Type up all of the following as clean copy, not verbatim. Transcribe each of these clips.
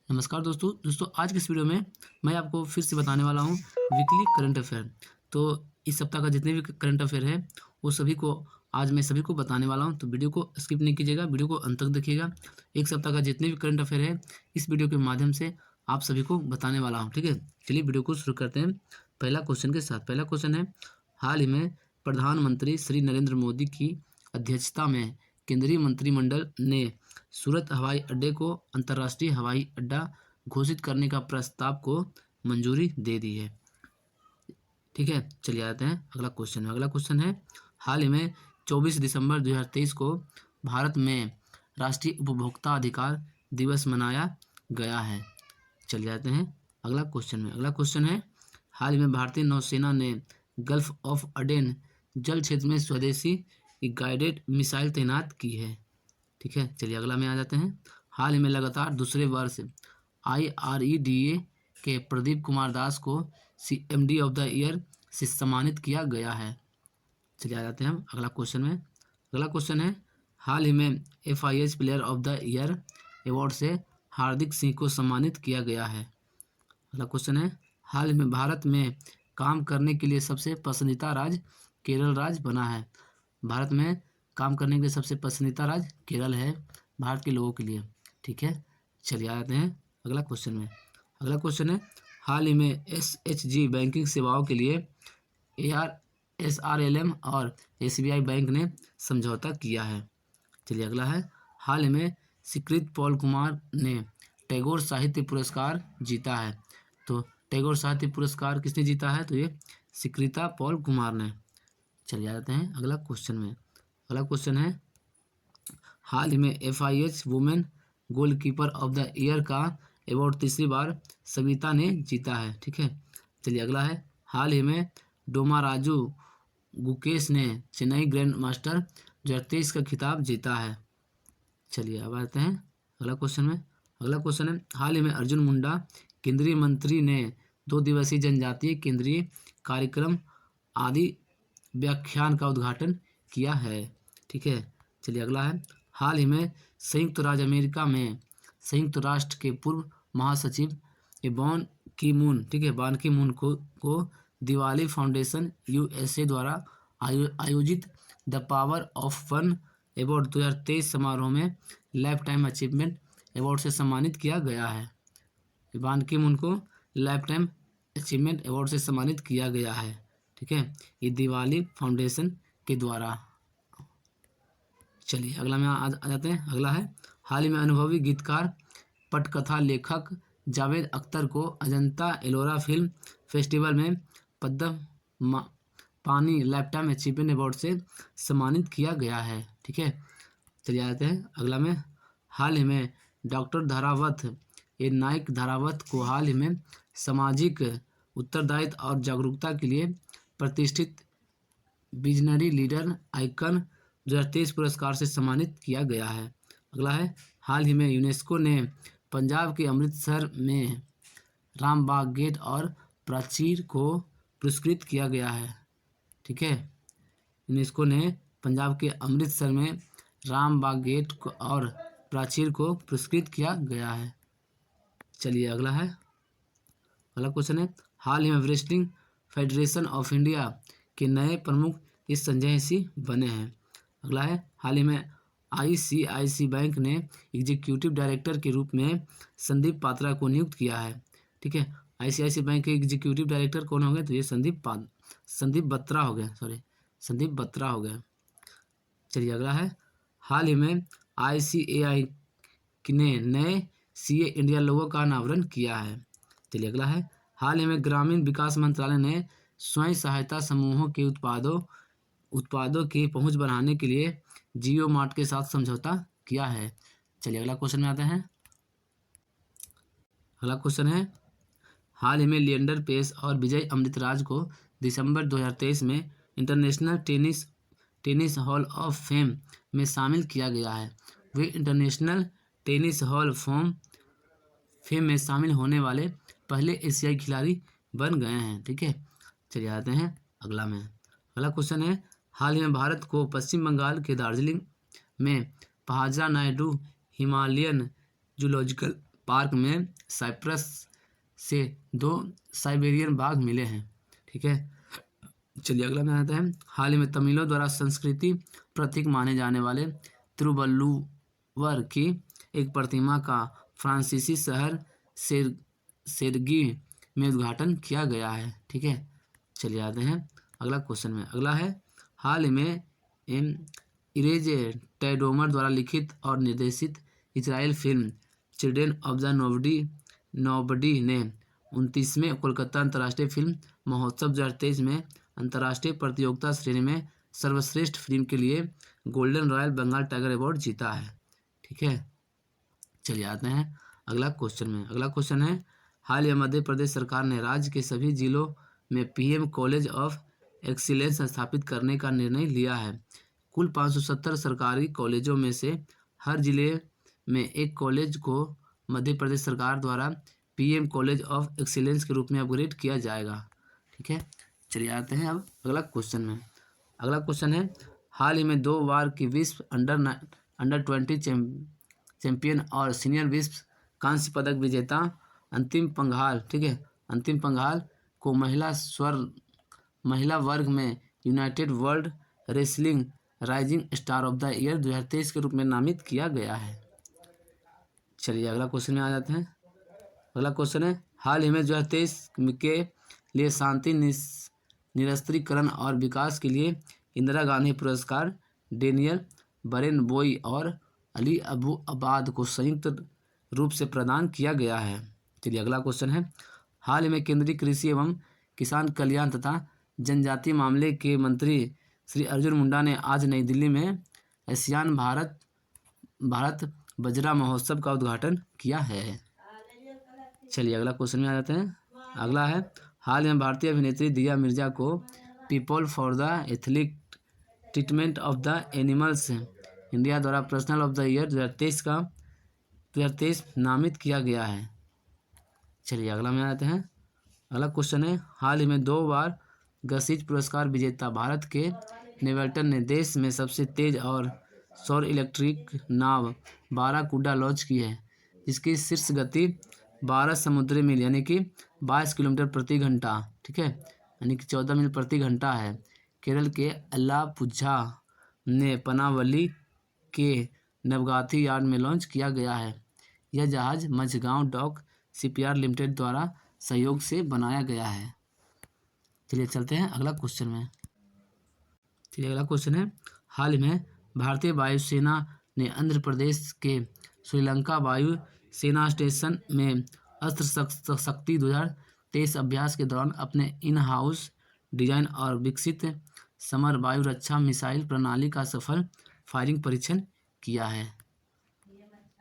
नमस्कार दोस्तों आज के इस वीडियो में मैं आपको फिर से बताने वाला हूँ वीकली करंट अफेयर। तो इस सप्ताह का जितने भी करंट अफेयर है वो सभी को आज मैं सभी को बताने वाला हूँ। तो वीडियो को स्किप नहीं कीजिएगा, वीडियो को अंत तक देखिएगा। एक सप्ताह का जितने भी करंट अफेयर है इस वीडियो के माध्यम से आप सभी को बताने वाला हूँ। ठीक है, चलिए वीडियो को शुरू करते हैं पहला क्वेश्चन के साथ। पहला क्वेश्चन है, हाल ही में प्रधानमंत्री श्री नरेंद्र मोदी की अध्यक्षता में केंद्रीय मंत्रिमंडल ने सूरत हवाई अड्डे को अंतर्राष्ट्रीय हवाई अड्डा घोषित करने का प्रस्ताव को मंजूरी दे दी है। ठीक है, चलिए आते हैं अगला क्वेश्चन। अगला क्वेश्चन है, हाल ही में 24 दिसंबर 2023 को भारत में राष्ट्रीय उपभोक्ता अधिकार दिवस मनाया गया है। चलिए आते हैं अगला क्वेश्चन में। अगला क्वेश्चन है, हाल ही में भारतीय नौसेना ने गल्फ ऑफ अडेन जल क्षेत्र में स्वदेशी गाइडेड मिसाइल तैनात की है। ठीक है, चलिए अगला में आ जाते हैं। हाल ही में लगातार दूसरे वर्ष IREDA के प्रदीप कुमार दास को CMD ऑफ द ईयर से सम्मानित किया गया है। चलिए आ जाते हैं हम अगला क्वेश्चन में। अगला क्वेश्चन है, हाल ही में FIH player of the year award से हार्दिक सिंह को सम्मानित किया गया है। अगला क्वेश्चन है, हाल ही में भारत में काम करने के लिए सबसे पसंदीदा राज्य केरल राज्य बना है। भारत में काम करने के लिए सबसे पसंदीदा राज्य केरल है भारत के लोगों के लिए। ठीक है, चलिए आते हैं अगला क्वेश्चन में। अगला क्वेश्चन है, हाल ही में SHG बैंकिंग सेवाओं के लिए SRLM और SBI बैंक ने समझौता किया है। चलिए अगला है, हाल ही में स्वीकृत पॉल कुमार ने टैगोर साहित्य पुरस्कार जीता है। तो टैगोर साहित्य पुरस्कार किसने जीता है? तो ये स्वीकृता पॉल कुमार ने। चलिए जाते हैं अगला क्वेश्चन में। अगला क्वेश्चन है, हाल ही में FIH women goalkeeper of the year का अवार्ड तीसरी बार सविता ने जीता है। ठीक है, चलिए अगला है, हाल ही में डोमाराजू गुकेश ने चेन्नई ग्रैंड मास्टर 2023 का खिताब जीता है। चलिए अब आते हैं अगला क्वेश्चन में। अगला क्वेश्चन है, हाल ही में अर्जुन मुंडा केंद्रीय मंत्री ने 2 दिवसीय जनजातीय केंद्रीय कार्यक्रम आदि व्याख्यान का उद्घाटन किया है। ठीक है, चलिए अगला है, हाल ही में संयुक्त राज्य अमेरिका में संयुक्त राष्ट्र के पूर्व महासचिव बान की मून, ठीक है, बान की मून को दिवाली फाउंडेशन USA द्वारा आयोजित the power of one award 2023 समारोह में लाइफ टाइम अचीवमेंट अवार्ड से सम्मानित किया गया है। बान की मून को लाइफ टाइम अचीवमेंट अवार्ड से सम्मानित किया गया है। ठीक है, ये दिवाली फाउंडेशन के द्वारा। चलिए अगला में आ जाते हैं। अगला है, हाल ही में अनुभवी गीतकार पटकथा लेखक जावेद अख्तर को अजंता एलोरा फिल्म फेस्टिवल में पद्म पानी लाइफ टाइम अचीवमेंट अवार्ड से सम्मानित किया गया है। ठीक है, चलिए आते हैं अगला में, हाल ही में डॉक्टर धारावत नाइक धारावत को हाल ही में सामाजिक उत्तरदायित्व और जागरूकता के लिए प्रतिष्ठित विजनरी लीडर आइकन 2023 पुरस्कार से सम्मानित किया गया है। अगला है, हाल ही में यूनेस्को ने पंजाब के अमृतसर में रामबाग गेट और प्राचीर को पुरस्कृत किया गया है। ठीक है, यूनेस्को ने पंजाब के अमृतसर में रामबाग गेट और प्राचीर को पुरस्कृत किया गया है। चलिए अगला है, अगला क्वेश्चन है, हाल ही में रेसलिंग फेडरेशन ऑफ इंडिया के नए प्रमुख इस संजय सिंह बने हैं। अगला है, हाल ही में ICICI बैंक ने एग्जीक्यूटिव डायरेक्टर के रूप में संदीप पात्रा को नियुक्त किया है। ठीक है, ICICI बैंक के एग्जीक्यूटिव डायरेक्टर कौन हो गए? तो ये संदीप बत्रा हो गया, संदीप बत्रा हो गया। चलिए अगला है, हाल ही में ICAI ने नए CA इंडिया लोगो का अनावरण किया है। चलिए अगला है, हाल ही में ग्रामीण विकास मंत्रालय ने स्वयं सहायता समूहों के उत्पादों की पहुंच बढ़ाने के लिए जियो मार्ट के साथ समझौता किया है। चलिए अगला क्वेश्चन में आते हैं। अगला क्वेश्चन है, हाल ही में लिएंडर पेस और विजय अमृतराज को दिसंबर 2023 में international tennis hall of fame में शामिल किया गया है। वे इंटरनेशनल टेनिस हॉल फेम में शामिल होने वाले पहले एशियाई खिलाड़ी बन गए हैं। ठीक है, चलिए आते हैं अगला में। अगला क्वेश्चन है, हाल ही में भारत को पश्चिम बंगाल के दार्जिलिंग में पहाजा नायडू हिमालयन जूलॉजिकल पार्क में साइप्रस से 2 साइबेरियन बाघ मिले हैं। ठीक है, चलिए अगला में आता है। हाल ही में तमिलों द्वारा संस्कृति प्रतीक माने जाने वाले तिरुवल्लुवर की एक प्रतिमा का फ्रांसीसी शहर सेरगी में उद्घाटन किया गया है। ठीक है, चलिए आते हैं अगला क्वेश्चन में। अगला है, हाल ही में इरेज टैडोमर द्वारा लिखित और निर्देशित Israel film children of the nobody ने 29वें कोलकाता अंतर्राष्ट्रीय फिल्म महोत्सव 2023 में अंतर्राष्ट्रीय प्रतियोगिता श्रेणी में सर्वश्रेष्ठ फिल्म के लिए Golden Royal Bengal Tiger Award जीता है। ठीक है, चलिए आते हैं अगला क्वेश्चन में। अगला क्वेश्चन है, हाल ही में मध्य प्रदेश सरकार ने राज्य के सभी जिलों में पीएम कॉलेज ऑफ एक्सीलेंस स्थापित करने का निर्णय लिया है। कुल 570 सरकारी कॉलेजों में से हर जिले में एक कॉलेज को मध्य प्रदेश सरकार द्वारा पीएम कॉलेज ऑफ एक्सीलेंस के रूप में अपग्रेड किया जाएगा। ठीक है, चलिए आते हैं अब अगला क्वेश्चन में। अगला क्वेश्चन है, हाल ही में 2 बार की विश्व अंडर 20 चैंपियन और सीनियर विश्व कांस्य पदक विजेता अंतिम पंघाल, ठीक है, अंतिम पंघाल को महिला वर्ग में United world wrestling rising star of the year 2023 के रूप में नामित किया गया है। चलिए अगला क्वेश्चन में आ जाते हैं। अगला क्वेश्चन है, हाल ही में 2023 के लिए शांति निरस्त्रीकरण और विकास के लिए इंदिरा गांधी पुरस्कार डेनियल बरेनबोई और अली अबू अबाद को संयुक्त रूप से प्रदान किया गया है। चलिए अगला क्वेश्चन है, हाल ही में केंद्रीय कृषि एवं किसान कल्याण तथा जनजातीय मामले के मंत्री श्री अर्जुन मुंडा ने आज नई दिल्ली में एशियान भारत बजरा महोत्सव का उद्घाटन किया है। चलिए अगला क्वेश्चन में आ जाते हैं। अगला है, हाल ही में भारतीय अभिनेत्री दिया मिर्जा को people for the ethic treatment of the animals India द्वारा पर्सनल ऑफ द ईयर 2023 नामित किया गया है। चलिए अगला में आते हैं। अगला क्वेश्चन है, हाल ही में 2 बार गसीज पुरस्कार विजेता भारत के नेवल्टन ने देश में सबसे तेज और सौर इलेक्ट्रिक नाव बाराकूडा लॉन्च की है, जिसकी शीर्ष गति 12 समुद्री मील यानी कि 22 किलोमीटर प्रति घंटा, ठीक है, यानी कि 14 मील प्रति घंटा है। केरल के अल्लापुझा ने पनावली के नवगाथी यार्ड में लॉन्च किया गया है। यह जहाज़ मझगांव डॉक शिपयार्ड लिमिटेड द्वारा सहयोग से बनाया गया है। चलिए चलते हैं अगला क्वेश्चन में। चलिए अगला क्वेश्चन है, हाल ही में भारतीय वायुसेना ने आंध्र प्रदेश के श्रीलंका वायु सेना स्टेशन में अस्त्र शक्ति 2023 अभ्यास के दौरान अपने इन हाउस डिजाइन और विकसित समर वायु रक्षा मिसाइल प्रणाली का सफल फायरिंग परीक्षण किया है।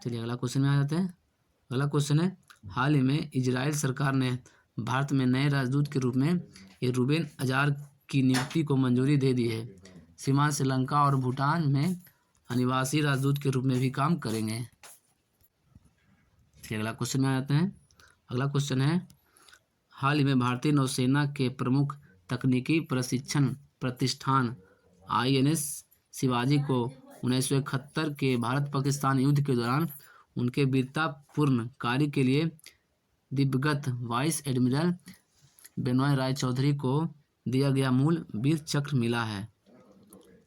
चलिए अगला क्वेश्चन में आ जाते हैं। अगला क्वेश्चन है, हाल ही में इजराइल सरकार ने भारत में नए राजदूत के रूप में रूबेन अजार की नियुक्ति को मंजूरी दे दी है। सीमांत श्रीलंका और भूटान में अनिवासी राजदूत के रूप में भी काम करेंगे। अगला क्वेश्चन में आ जाते हैं। अगला क्वेश्चन है, हाल ही में भारतीय नौसेना के प्रमुख तकनीकी प्रशिक्षण प्रतिष्ठान INS शिवाजी को 1971 के भारत पाकिस्तान युद्ध के दौरान उनके वीरतापूर्ण कार्य के लिए दिवंगत वाइस एडमिरल बेनॉय राय चौधरी को दिया गया मूल वीर चक्र मिला है।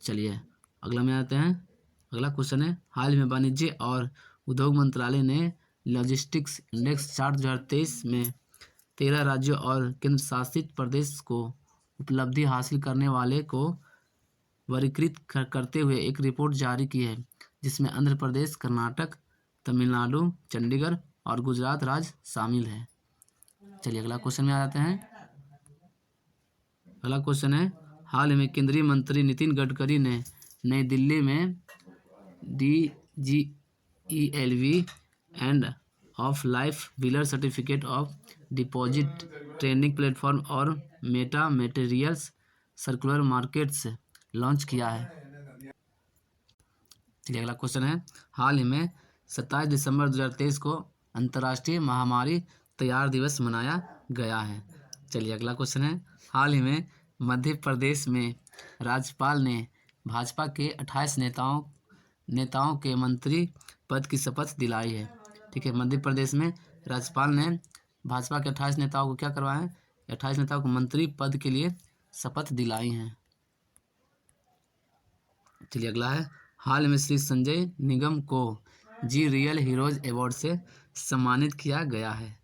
चलिए अगला में आते हैं। अगला क्वेश्चन है, हाल ही में वाणिज्य और उद्योग मंत्रालय ने लॉजिस्टिक्स इंडेक्स चार्ट 2023 में 13 राज्यों और केंद्र शासित प्रदेश को उपलब्धि हासिल करने वाले को वर्गीकृत करते हुए एक रिपोर्ट जारी की है, जिसमें आंध्र प्रदेश, कर्नाटक, तमिलनाडु, चंडीगढ़ और गुजरात राज्य शामिल है। चलिए अगला क्वेश्चन में आ जाते हैं। अगला क्वेश्चन है, हाल ही में केंद्रीय मंत्री नितिन गडकरी ने नई दिल्ली में DGELV end of life wheeler certificate of deposit trading platform और meta materials circular markets launch किया है। चलिए अगला क्वेश्चन है, हाल ही में 27 दिसंबर 2023 को अंतर्राष्ट्रीय महामारी तैयार दिवस मनाया गया है। चलिए अगला क्वेश्चन है, हाल ही में मध्य प्रदेश में राज्यपाल ने भाजपा के 28 नेताओं के मंत्री पद की शपथ दिलाई है। ठीक है। मध्य प्रदेश में राज्यपाल ने भाजपा के 28 नेताओं को क्या करवाया है? 28 नेताओं को मंत्री पद के लिए शपथ दिलाई हैं। चलिए अगला है, हाल में श्री संजय निगम को जी रियल हीरोज अवार्ड से सम्मानित किया गया है।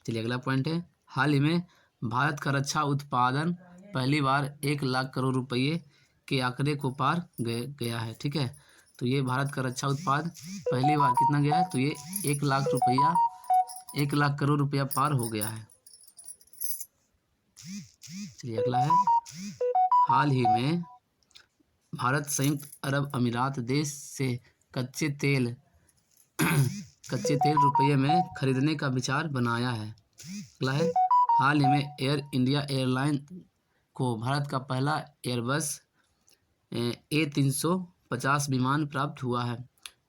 चलिए अगला पॉइंट है, हाल ही में भारत का रक्षा उत्पादन पहली बार 1 लाख करोड़ रुपये के आंकड़े को पार गया है। ठीक है, तो ये भारत का रक्षा उत्पाद पहली बार कितना गया है? तो ये 1 लाख करोड़ रुपया पार हो गया है। चलिए अगला है, हाल ही में भारत संयुक्त अरब अमीरात देश से कच्चे तेल रुपये में खरीदने का विचार बनाया है। अगला है, हाल ही में एयर इंडिया एयरलाइन को भारत का पहला एयरबस A350 विमान प्राप्त हुआ है।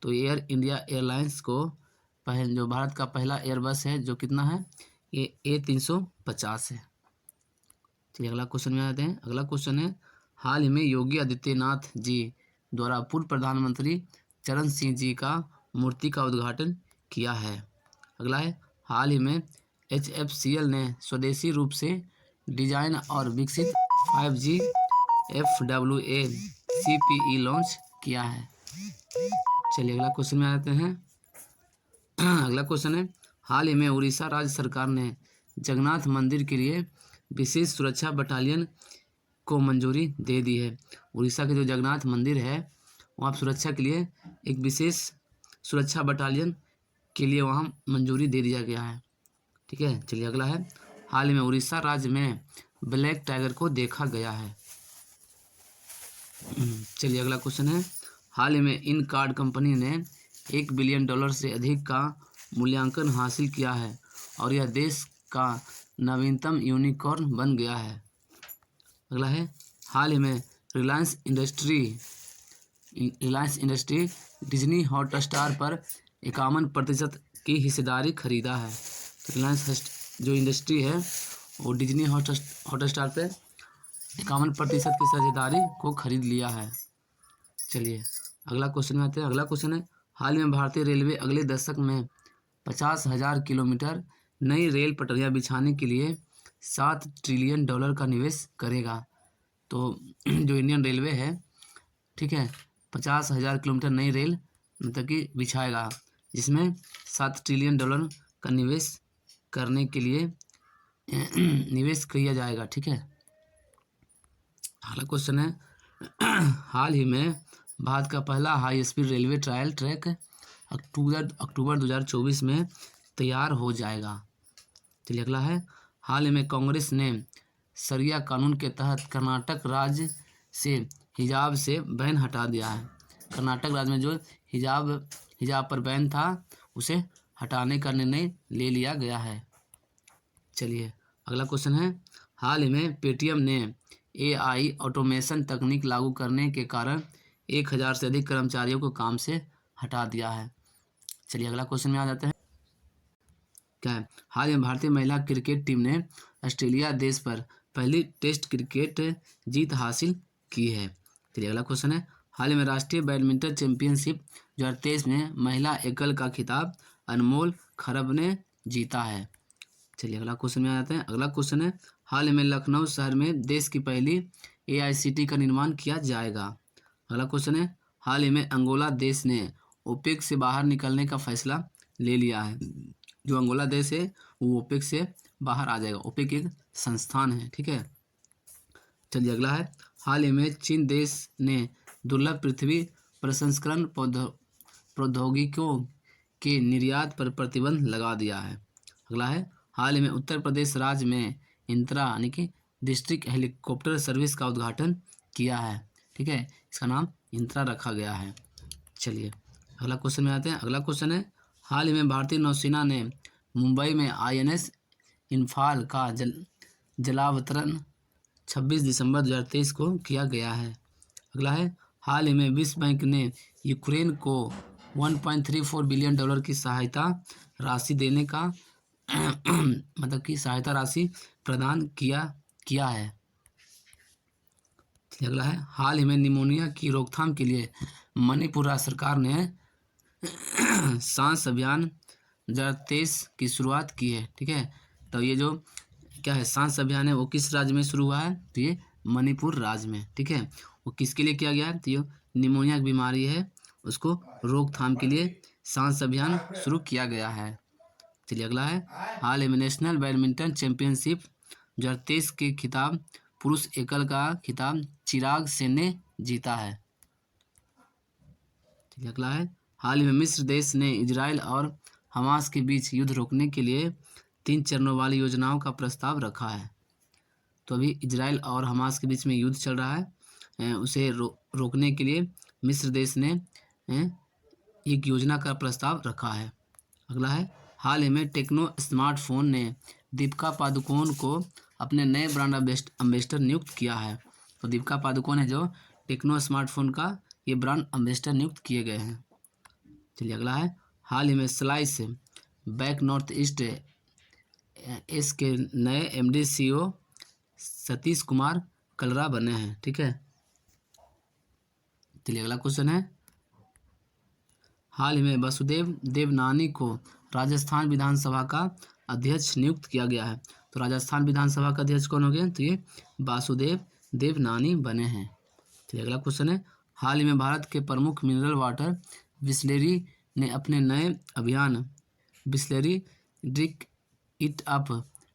तो एयर इंडिया एयरलाइंस को जो भारत का पहला एयरबस है जो कितना है? ये A350 है। चलिए अगला क्वेश्चन में आते हैं। अगला क्वेश्चन है, हाल ही में योगी आदित्यनाथ जी द्वारा पूर्व प्रधानमंत्री चरण सिंह जी का मूर्ति का उद्घाटन किया है। अगला है, हाल ही में HFCL ने स्वदेशी रूप से डिजाइन और विकसित 5G FWA CPE लॉन्च किया है। चलिए अगला क्वेश्चन में आते हैं। अगला क्वेश्चन है, हाल ही में उड़ीसा राज्य सरकार ने जगन्नाथ मंदिर के लिए विशेष सुरक्षा बटालियन को मंजूरी दे दी है। उड़ीसा के जो जगन्नाथ मंदिर है वहाँ सुरक्षा के लिए एक विशेष सुरक्षा बटालियन के लिए वहाँ मंजूरी दे दिया गया है। ठीक है, चलिए अगला है, हाल ही में उड़ीसा राज्य में ब्लैक टाइगर को देखा गया है। चलिए अगला क्वेश्चन है, हाल ही में इन कार्ड कंपनी ने $1 बिलियन से अधिक का मूल्यांकन हासिल किया है और यह देश का नवीनतम यूनिकॉर्न बन गया है। अगला है, हाल ही में रिलायंस इंडस्ट्री डिज्नी हॉटस्टार पर 51% की हिस्सेदारी खरीदा है। तो रिलायंस जो इंडस्ट्री है वो डिज्नी हॉटस्टार पे 51% की हिस्सेदारी को खरीद लिया है। चलिए अगला क्वेश्चन में आते हैं। अगला क्वेश्चन है, हाल में भारतीय रेलवे अगले दशक में 50,000 किलोमीटर नई रेल पटरियां बिछाने के लिए $7 ट्रिलियन का निवेश करेगा। तो जो इंडियन रेलवे है, ठीक है, 50,000 किलोमीटर नई रेल मतलब कि बिछाएगा, जिसमें $7 ट्रिलियन का निवेश करने के लिए निवेश किया जाएगा। ठीक है, अगला क्वेश्चन है, हाल ही में भारत का पहला high speed railway trial track अक्टूबर 2024 में तैयार हो जाएगा। चलिए अगला है, हाल ही में कांग्रेस ने शरिया कानून के तहत कर्नाटक राज्य से हिजाब से बैन हटा दिया है। कर्नाटक राज्य में जो हिजाब पर बैन था उसे हटाने का निर्णय ले लिया गया है। चलिए अगला क्वेश्चन है, हाल ही में पेटीएम ने AI ऑटोमेशन तकनीक लागू करने के कारण 1000 से अधिक कर्मचारियों को काम से हटा दिया है। चलिए अगला क्वेश्चन में आ जाते हैं। क्या है, हाल ही में भारतीय महिला क्रिकेट टीम ने ऑस्ट्रेलिया देश पर पहली टेस्ट क्रिकेट जीत हासिल की है। चलिए अगला क्वेश्चन है, हाल ही में राष्ट्रीय बैडमिंटन चैंपियनशिप 2023 में महिला एकल का खिताब अनमोल खरब ने जीता है। चलिए अगला क्वेश्चन में आते हैं। अगला क्वेश्चन है, हाल ही में लखनऊ शहर में देश की पहली AICT का निर्माण किया जाएगा। अगला क्वेश्चन है, हाल ही में अंगोला देश ने ओपेक से बाहर निकलने का फैसला ले लिया है। जो अंगोला देश है वो ओपेक से बाहर आ जाएगा। ओपेक एक संस्थान है। ठीक है, चलिए अगला है, हाल ही में चीन देश ने दुर्लभ पृथ्वी प्रसंस्करण प्रौद्योगिकियों के निर्यात पर प्रतिबंध लगा दिया है। अगला है, हाल ही में उत्तर प्रदेश राज्य में इंत्रा यानी कि डिस्ट्रिक्ट हेलीकॉप्टर सर्विस का उद्घाटन किया है। ठीक है, इसका नाम इंत्रा रखा गया है। चलिए अगला क्वेश्चन में आते हैं। अगला क्वेश्चन है, हाल ही में भारतीय नौसेना ने मुंबई में INS इम्फाल का जलावतरण 26 दिसंबर 2023 को किया गया है। अगला है, हाल ही में विश्व बैंक ने यूक्रेन को $1.34 बिलियन की सहायता राशि देने का मतलब कि सहायता राशि प्रदान किया है। अगला है, हाल ही में निमोनिया की रोकथाम के लिए मणिपुर राज्य सरकार ने सांस अभियान 2023 की शुरुआत की है। ठीक है, तो ये जो क्या है सांस अभियान है वो किस राज्य में शुरू हुआ है? तो ये मणिपुर राज्य में। ठीक है, वो किसके लिए किया गया है? तो ये निमोनिया की बीमारी है, उसको रोकथाम के लिए सांस अभियान शुरू किया गया है। चलिए अगला है, हाल ही में नेशनल बैडमिंटन चैंपियनशिप 2023 के खिताब पुरुष एकल का खिताब चिराग सेन ने जीता है। चलिए अगला है, हाल ही में मिस्र देश ने इजराइल और हमास के बीच युद्ध रोकने के लिए 3 चरणों वाली योजनाओं का प्रस्ताव रखा है। तो अभी इजराइल और हमास के बीच में युद्ध चल रहा है, उसे रोकने के लिए मिस्र देश ने एक योजना का प्रस्ताव रखा है। अगला है, हाल ही में टेक्नो स्मार्टफोन ने दीपिका पादुकोण को अपने नए ब्रांड एम्बेसडर नियुक्त किया है। तो दीपिका पादुकोण है जो टेक्नो स्मार्टफोन का ये ब्रांड एम्बेसडर नियुक्त किए गए हैं। चलिए अगला है, हाल ही में स्लाइस बैंक नॉर्थ ईस्ट के नए एमडी सीईओ सतीश कुमार कलरा बने हैं। ठीक है, चलिए अगला क्वेश्चन है, हाल ही में वासुदेव देवनानी को राजस्थान विधानसभा का अध्यक्ष नियुक्त किया गया है। तो राजस्थान विधानसभा का अध्यक्ष कौन हो गए? तो ये वासुदेव देवनानी बने हैं। चलिए अगला क्वेश्चन है, हाल ही में भारत के प्रमुख मिनरल वाटर बिसलेरी ने अपने नए अभियान बिसलेरी ड्रिंक इट अप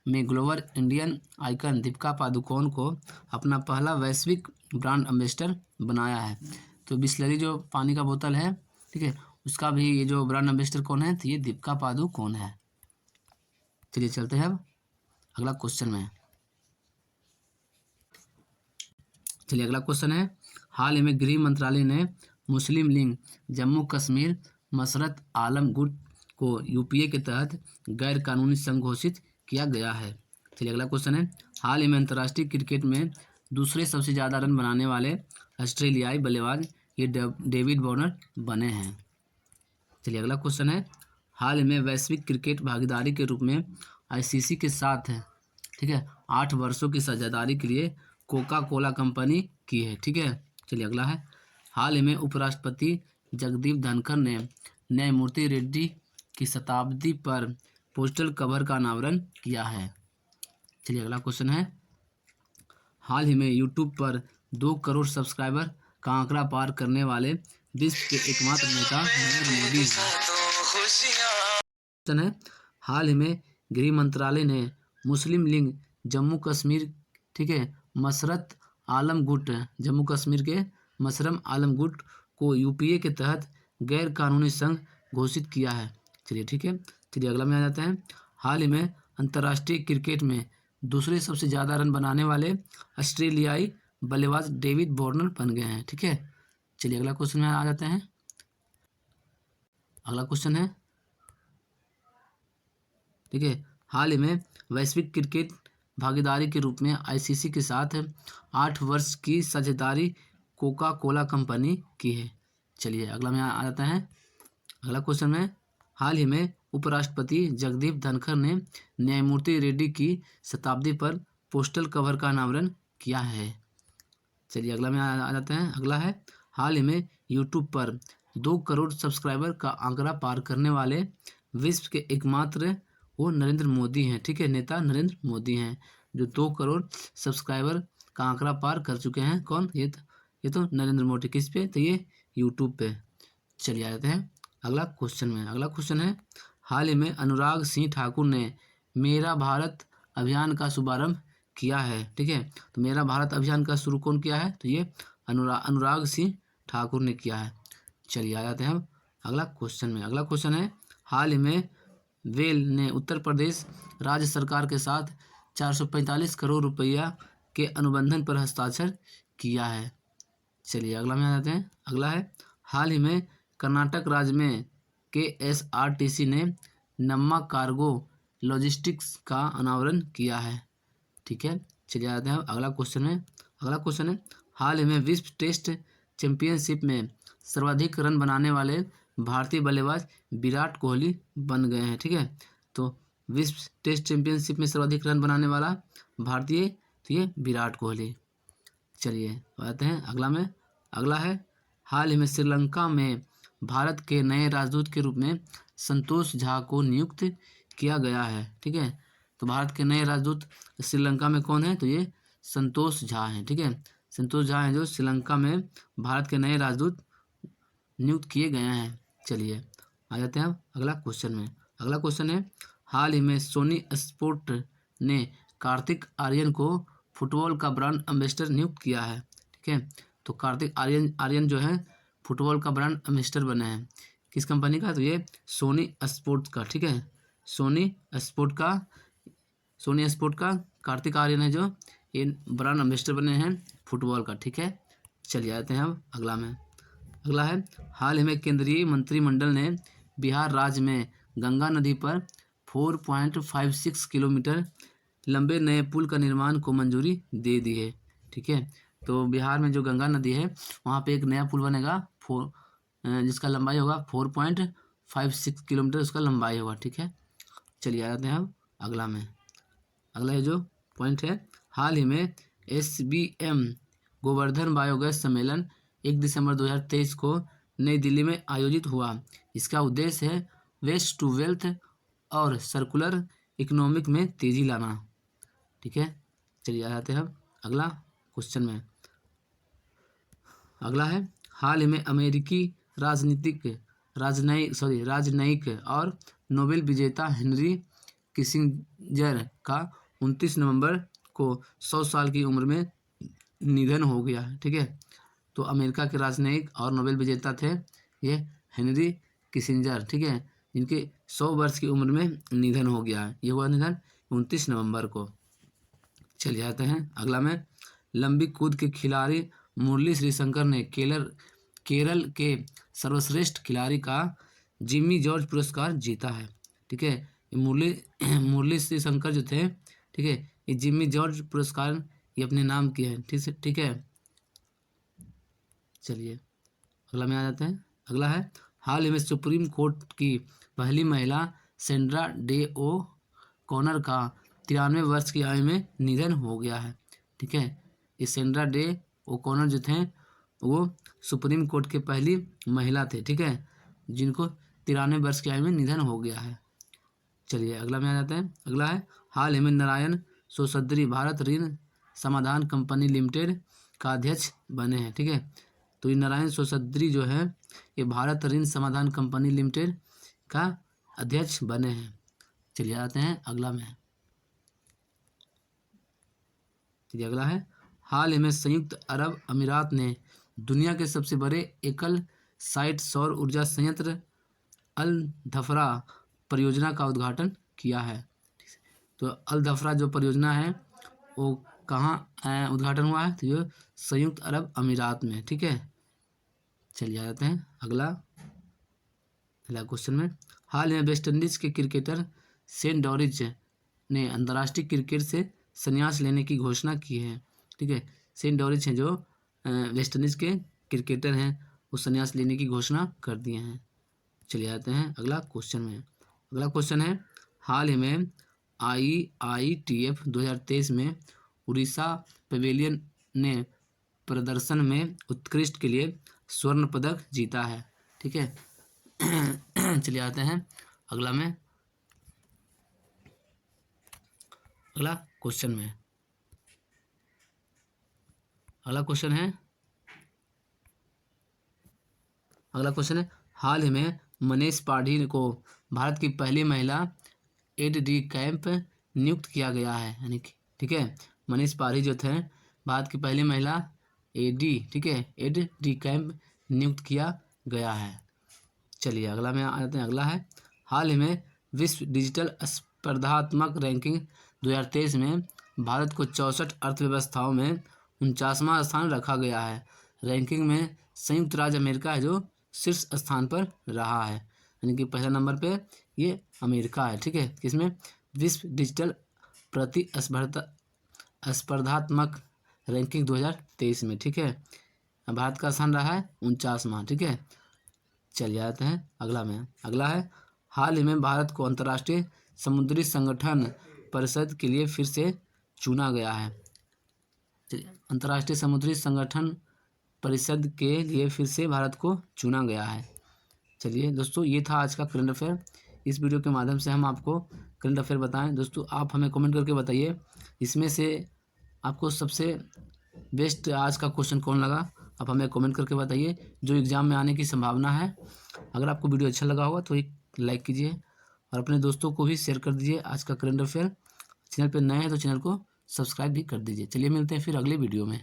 में global Indian icon Deepika Padukone को अपना पहला वैश्विक ब्रांड एम्बेसडर बनाया है। तो बिसलेरी जो पानी का बोतल है, ठीक है, उसका भी ये जो ब्रांड एम्बेसडर कौन है? तो ये दीपिका पादुकोण है। चलिए चलते हैं अब अगला क्वेश्चन में। चलिए अगला क्वेश्चन है, हाल ही में गृह मंत्रालय ने मुस्लिम लीग जम्मू कश्मीर मसरत आलम गुट को यूपीए के तहत गैर कानूनी संघ घोषित किया गया है। चलिए अगला क्वेश्चन है, हाल ही में अंतर्राष्ट्रीय क्रिकेट में दूसरे सबसे ज़्यादा रन बनाने वाले ऑस्ट्रेलियाई बल्लेबाज ये डेविड वार्नर बने हैं। चलिए अगला क्वेश्चन है, हाल ही में वैश्विक क्रिकेट भागीदारी के रूप में आईसीसी के साथ है, ठीक है, 8 वर्षों की साझेदारी के लिए कोका कोला कंपनी की है। ठीक है, चलिए अगला है, हाल ही में उपराष्ट्रपति जगदीप धनखड़ ने न्यायमूर्ति रेड्डी की शताब्दी पर पोस्टल कवर का अनावरण किया है। चलिए अगला क्वेश्चन है, हाल ही में यूट्यूब पर 2 करोड़ सब्सक्राइबर का आंकड़ा पार करने वाले विश्व के एकमात्र नेता नरेंद्र मोदी है। हाल ही में गृह मंत्रालय ने मुस्लिम लीग जम्मू कश्मीर, ठीक है, मसरत आलम गुट जम्मू कश्मीर के मसरम आलम गुट को यूपीए के तहत गैर कानूनी संघ घोषित किया है। चलिए ठीक है, चलिए अगला में आ जाते हैं, हाल ही में अंतर्राष्ट्रीय क्रिकेट में दूसरे सबसे ज़्यादा रन बनाने वाले ऑस्ट्रेलियाई बल्लेबाज डेविड वार्नर बन गए हैं। ठीक है, चलिए अगला क्वेश्चन में आ जाते हैं। अगला क्वेश्चन है, ठीक है, हाल ही में वैश्विक क्रिकेट भागीदारी के रूप में आईसीसी के साथ 8 वर्ष की साझेदारी कोका कोला कंपनी की है। चलिए अगला में आ जाता है। अगला क्वेश्चन में, हाल ही में उपराष्ट्रपति जगदीप धनखड़ ने न्यायमूर्ति रेड्डी की शताब्दी पर पोस्टल कवर का अनावरण किया है। चलिए अगला में आ जाते हैं। अगला है, हाल ही में यूट्यूब पर 2 करोड़ सब्सक्राइबर का आंकड़ा पार करने वाले विश्व के एकमात्र वो नरेंद्र मोदी हैं। ठीक है, नेता नरेंद्र मोदी हैं जो 2 करोड़ सब्सक्राइबर का आंकड़ा पार कर चुके हैं। कौन? ये तो नरेंद्र मोदी। किस पे? तो ये यूट्यूब पे। चलिए आ जाते हैं अगला क्वेश्चन में। अगला क्वेश्चन है, हाल ही में अनुराग सिंह ठाकुर ने मेरा भारत अभियान का शुभारंभ किया है। ठीक है, तो मेरा भारत अभियान का शुरू कौन किया है? तो ये अनुराग सिंह ठाकुर ने किया है। चलिए आ जाते हैं हम अगला क्वेश्चन में। अगला क्वेश्चन है, हाल ही में वेल ने उत्तर प्रदेश राज्य सरकार के साथ 445 करोड़ रुपया के अनुबंधन पर हस्ताक्षर किया है। चलिए अगला में आ जाते हैं। अगला है, हाल ही में कर्नाटक राज्य में KSRTC ने नम्मा कार्गो लॉजिस्टिक्स का अनावरण किया है। ठीक है, चलिए आते हैं अगला क्वेश्चन में। अगला क्वेश्चन है, हाल ही में विश्व टेस्ट चैंपियनशिप में सर्वाधिक रन बनाने वाले भारतीय बल्लेबाज विराट कोहली बन गए हैं। ठीक है, तो विश्व टेस्ट चैंपियनशिप में सर्वाधिक रन बनाने वाला भारतीय, तो ये विराट कोहली। चलिए आते हैं अगला में। अगला है, हाल ही में श्रीलंका में भारत के नए राजदूत के रूप में संतोष झा को नियुक्त किया गया है। ठीक है, तो भारत के नए राजदूत श्रीलंका में कौन है? तो ये संतोष झा हैं। ठीक है, संतोष झा हैं जो श्रीलंका में भारत के नए राजदूत नियुक्त किए गए हैं। चलिए आ जाते हैं अगला क्वेश्चन में। अगला क्वेश्चन है, हाल ही में सोनी स्पोर्ट ने कार्तिक आर्यन को फुटबॉल का ब्रांड एम्बेसडर नियुक्त किया है। ठीक है, तो कार्तिक आर्यन जो है फुटबॉल का ब्रांड एम्बेसडर बने हैं। किस कंपनी का? तो ये सोनी स्पोर्ट्स का। ठीक है, सोनी स्पोर्ट का कार्तिक आर्यन है जो ये ब्रांड एम्बेसडर बने हैं फुटबॉल का। ठीक है, चलिए आते हैं अब अगला में। अगला है, हाल ही में केंद्रीय मंत्रिमंडल ने बिहार राज्य में गंगा नदी पर 4.56 किलोमीटर लंबे नए पुल का निर्माण को मंजूरी दे दी है। ठीक है, तो बिहार में जो गंगा नदी है वहाँ पे एक नया पुल बनेगा जिसका लंबाई होगा 4.56 किलोमीटर उसका लंबाई होगा। ठीक है, चलिए आ जाते हैं अब अगला में। अगला ये जो पॉइंट है, हाल ही में SBM गोवर्धन बायोगैस सम्मेलन 1 दिसंबर 2023 को नई दिल्ली में आयोजित हुआ। इसका उद्देश्य है वेस्ट टू वेल्थ और सर्कुलर इकोनॉमिक में तेजी लाना। ठीक है, चलिए आ जाते हैं अब अगला क्वेश्चन में। अगला है, हाल ही में अमेरिकी राजनयिक और नोबेल विजेता हेनरी किसिंजर का 29 नवंबर को 100 साल की उम्र में निधन हो गया है। ठीक है, तो अमेरिका के राजनयिक और नोबेल विजेता थे ये हेनरी किसिंजर। ठीक है, जिनके 100 वर्ष की उम्र में निधन हो गया है। ये हुआ निधन 29 नवंबर को। चलिए आते हैं अगला में। लंबी कूद के खिलाड़ी मुरली श्रीशंकर ने केरल के सर्वश्रेष्ठ खिलाड़ी का जिम्मी जॉर्ज पुरस्कार जीता है। ठीक है, ये मुरली श्रीशंकर जो थे, ठीक है, ये जिम्मी जॉर्ज पुरस्कार ये अपने नाम किए हैं। ठीक है, चलिए अगला में आ जाते हैं। अगला है, हाल ही में सुप्रीम कोर्ट की पहली महिला सेंड्रा डे ओ कॉनर का 93 वर्ष की आयु में निधन हो गया है। ठीक है, ये सेंड्रा डे ओ कॉनर जो थे वो सुप्रीम कोर्ट के पहली महिला थे। ठीक है, जिनको 93 वर्ष की आयु में निधन हो गया है। चलिए अगला में आ जाते हैं। अगला है, हाल ही में नारायण सोसद्री भारत ऋण समाधान कंपनी लिमिटेड का अध्यक्ष बने हैं। ठीक है, तो ये नारायण सोसद्री जो है ये भारत ऋण समाधान कंपनी लिमिटेड का अध्यक्ष बने हैं। चलिए आते हैं अगला में। चलिए अगला है, हाल ही में संयुक्त अरब अमीरात ने दुनिया के सबसे बड़े एकल साइट सौर ऊर्जा संयंत्र अल धफरा परियोजना का उद्घाटन किया है। तो अल धफरा जो परियोजना है वो कहाँ उद्घाटन हुआ है? तो ये संयुक्त अरब अमीरात में। ठीक है, चलिए आ जाते हैं अगला क्वेश्चन में। हाल ही में वेस्ट इंडीज के क्रिकेटर सेंट डॉरिच ने अंतर्राष्ट्रीय क्रिकेट से संन्यास लेने की घोषणा की है। ठीक है, सेंट डॉरिच हैं जो वेस्ट इंडीज के क्रिकेटर हैं, वो संन्यास लेने की घोषणा कर दिए हैं। चलिए आते हैं अगला क्वेश्चन में। अगला क्वेश्चन है, हाल ही में IITF 2023 में उड़ीसा पवेलियन ने प्रदर्शन में उत्कृष्ट के लिए स्वर्ण पदक जीता है। ठीक है, चलिए आते हैं अगला में। अगला क्वेश्चन में अगला क्वेश्चन है, हाल ही में मनीष पाढ़ी को भारत की पहली महिला एड.डी. कैंप नियुक्त किया गया है। यानी कि ठीक है, मनीष पाढ़ी जो थे भारत की पहली महिला एड.डी. कैंप नियुक्त किया गया है। चलिए अगला में आ जाते हैं। अगला है, हाल ही में विश्व डिजिटल स्पर्धात्मक रैंकिंग 2023 में भारत को 64 अर्थव्यवस्थाओं में 49वां स्थान रखा गया है। रैंकिंग में संयुक्त राज्य अमेरिका है जो शीर्ष स्थान पर रहा है, यानी कि पहला नंबर पे ये अमेरिका है। ठीक है, किसमें? विश्व डिजिटल स्पर्धात्मक रैंकिंग 2023 में। ठीक है, भारत का स्थान रहा है 49वां। ठीक है, चलिए आते हैं अगला में। अगला है, हाल ही में भारत को अंतर्राष्ट्रीय समुद्री संगठन परिषद के लिए फिर से चुना गया है। अंतर्राष्ट्रीय समुद्री संगठन परिषद के लिए फिर से भारत को चुना गया है। चलिए दोस्तों, ये था आज का करंट अफेयर। इस वीडियो के माध्यम से हम आपको करंट अफेयर बताएं। दोस्तों, आप हमें कमेंट करके बताइए इसमें से आपको सबसे बेस्ट आज का क्वेश्चन कौन लगा। आप हमें कमेंट करके बताइए, जो एग्ज़ाम में आने की संभावना है। अगर आपको वीडियो अच्छा लगा होगा तो एक लाइक कीजिए और अपने दोस्तों को भी शेयर कर दीजिए आज का करंट अफेयर। चैनल पर नए हैं तो चैनल को सब्सक्राइब भी कर दीजिए। चलिए मिलते हैं फिर अगले वीडियो में।